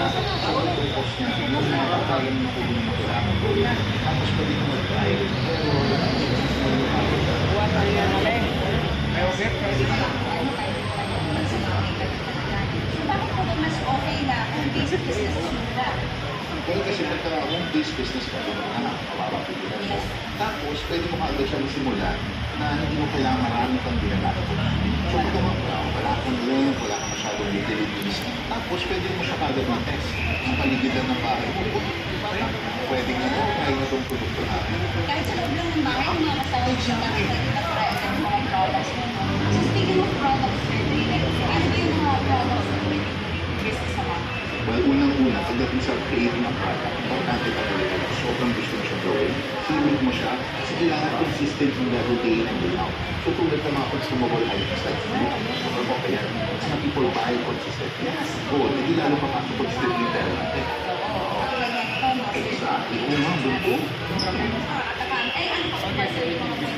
Tapos niya, yung mga kakain na pwede mo kailangan ko. Tapos pwede mo mag-try. Pero bakit po ba mas okay na kung basic business muna? well, kasi pagka home-based business ka, di ba anak, mapapapigilan mo. Tapos, pwede mo kaagad siya magsimula na hindi mo kailangan marami kang ginagawa. So, pag wala kang rent, wala kang masyadong utilities, tapos pwede mo siya kaagad mag-test. Ang paligidan ng bahay mo, pwede nga mo, kaya na itong produkto natin. Kahit sa loob lang ng bahay, yung mga kasama siya na pwede na try ang mga products mo. So speaking of products, sir, ano ba yung mga products na pwede business sa mga? Well, unang-una, pagdating sa creating ng product, importante talaga na sobrang gusto mo siya gawin. Feeling mo siya, kasi kailangan consistent yung level day in and day out. So, tulad ng mga consumable items like food, or kaya, some people buy consistently. Yes, good. Hindi lalo papasok consistent retail natin. Exactly. Kung mga bunto, Ay, ano pa ba, sir, yung mga